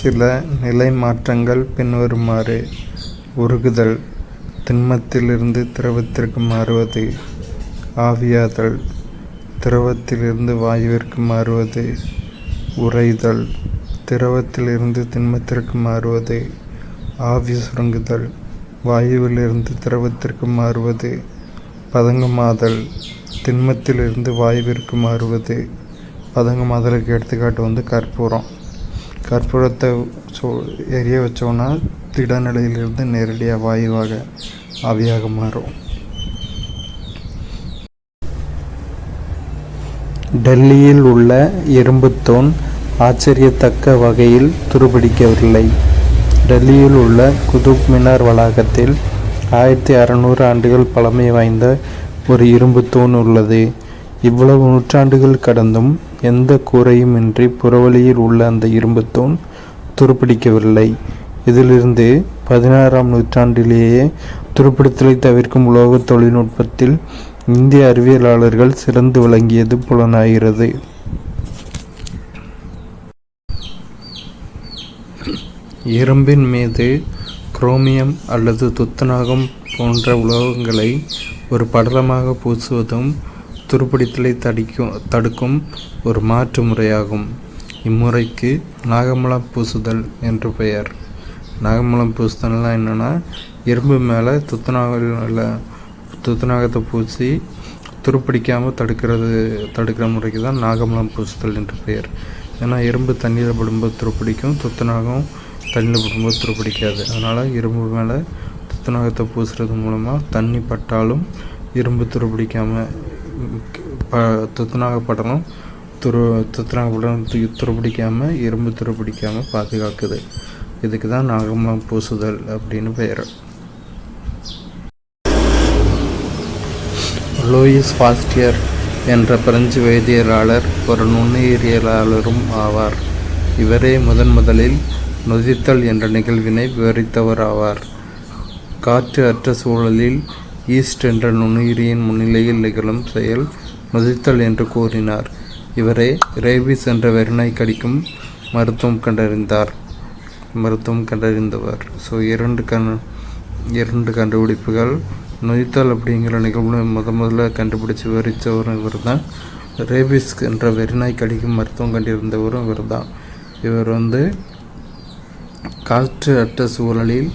சில நிலை மாற்றங்கள் பின்வருமாறு: உருகுதல், திண்மத்திலிருந்து திரவத்திற்கு மாறுவது. ஆவியாதல், திரவத்திலிருந்து வாயுவிற்கு மாறுவது. உறைதல், திரவத்திலிருந்து திண்மத்திற்கு மாறுவது. ஆவி சுருங்குதல், வாயுவிலிருந்து திரவத்திற்கு மாறுவது. பதங்கமாதல், திண்மத்திலிருந்து வாயுவிற்கு மாறுவது. பதங்கமாதலுக்கு எடுத்துக்காட்டு கற்பூரம். கற்பூரத்தை எரிய வச்சோன்னா திடநிலையிலிருந்து நேரடியாக வாயுவாக ஆவியாக மாறும். டெல்லியில் உள்ள இரும்புத்தூண் ஆச்சரியத்தக்க வகையில் துருப்பிடிக்கவில்லை. டெல்லியில் உள்ள குதுப் மினார் வளாகத்தில் 1600 ஆண்டுகள் பழமை வாய்ந்த ஒரு இரும்புத்தூண் உள்ளது. இவ்வளவு நூற்றாண்டுகள் கடந்தும் எந்த கூரையும் இன்றி புறவழியில் உள்ள அந்த இரும்புத்தூண் துருப்பிடிக்கவில்லை. இதிலிருந்து 16ஆம் நூற்றாண்டிலேயே துருப்பிடித்தலை தவிர்க்கும் உலோக தொழில்நுட்பத்தில் இந்திய அறிவியலாளர்கள் சிறந்து விளங்கியது புலனாகிறது. இரும்பின் மீது குரோமியம் அல்லது துத்தநாகம் போன்ற உலோகங்களை ஒரு படலமாக பூசுவதும் துருப்பிடித்தலை தடுக்கும் ஒரு மாற்று முறையாகும். இம்முறைக்கு நாகமலம் பூசுதல் என்று பெயர். நாகமலம் பூசுதல்னால் என்னென்னா, இரும்பு மேலே துத்தநாகத்தை பூசி துருப்பிடிக்காமல் தடுக்கிற முறைக்கு தான் நாகமலம் பூசுதல் என்று பெயர். ஏன்னா இரும்பு தண்ணியில் படும்போது துருப்பிடிக்கும், துத்தநாகம் தண்ணியில் படும்போது துருப்பிடிக்காது. அதனால் இரும்பு மேலே துத்தநாகத்தை பூசுறது மூலமாக தண்ணி பட்டாலும் இரும்பு துருப்பிடிக்காமல் துத்தநாக படலம் துருப்பிடிக்காமல் இரும்பு துருப்பிடிக்காமல் பாதுகாக்குது. இதுக்கு தான் நாகமலம் பூசுதல் அப்படின்னு பெயர். லூயிஸ் பாஸ்டியர் என்ற பிரெஞ்சு வேதியியலாளர் ஒரு நுண்ணுயிரியலாளரும் ஆவார். இவரே முதலில் நொதித்தல் என்ற நிகழ்வினை விவரித்தவர் ஆவார். காற்று அற்ற சூழலில் ஈஸ்ட் என்ற நுண்ணுயிரியின் முன்னிலையில் நிகழும் செயல் நொதித்தல் என்று கூறினார். இவரே ரேபிஸ் என்ற வெறிநாய் கடிக்கும் மருத்துவம் கண்டறிந்தவர். இரண்டு கண்டுபிடிப்புகள். நொதித்தல் அப்படிங்கிற நிகழ்வு முதல்ல கண்டுபிடிச்சி விவரித்தவரும் இவர் தான். ரேபிஸ் என்ற வெறிநாய் கடிக்கும் மருத்துவம் கண்டிருந்தவரும் இவர் தான். இவர் காற்று அற்ற சூழலில்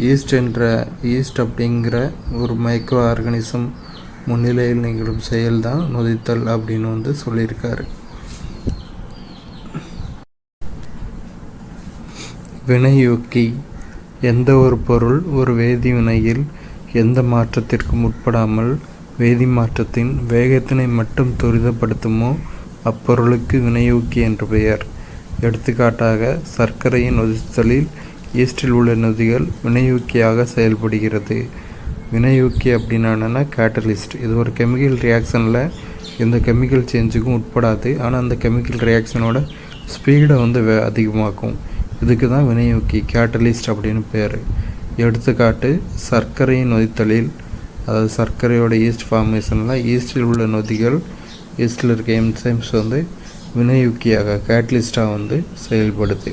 ஈஸ்ட் அப்படிங்கிற ஒரு மைக்ரோ ஆர்கானிசம் முன்னிலையில் நிகழும் செயல் தான் நொதித்தல் அப்படின்னு சொல்லியிருக்காரு. வினையூக்கி. எந்த ஒரு பொருள் ஒரு வேதி வினையில் எந்த மாற்றத்திற்கும் உட்படாமல் வேதி மாற்றத்தின் வேகத்தினை மட்டும் துரிதப்படுத்துமோ அப்பொருளுக்கு வினையூக்கி என்று பெயர். எடுத்துக்காட்டாக சர்க்கரையின் நொதித்தலில் ஈஸ்டில் உள்ள நொதிகள் வினையூக்கியாக செயல்படுகிறது. வினையூக்கி அப்படின்னா கேட்டலிஸ்ட். இது ஒரு கெமிக்கல் ரியாக்ஷனில் எந்த கெமிக்கல் சேஞ்சுக்கும் உட்படாது. ஆனால் அந்த கெமிக்கல் ரியாக்ஷனோட ஸ்பீடை அதிகமாக்கும். இதுக்கு தான் வினையூக்கி, கேட்டலிஸ்ட் அப்படின்னு பேர். எடுத்துக்காட்டு சர்க்கரையின் நொதித்தலில், அதாவது சர்க்கரையோட ஈஸ்ட் ஃபார்மேஷனில் ஈஸ்டில் உள்ள நொதிகள், ஈஸ்டில் இருக்க என்சைம்ஸ் வினையூக்கியாக கேட்டலிஸ்டாக செயல்படுது.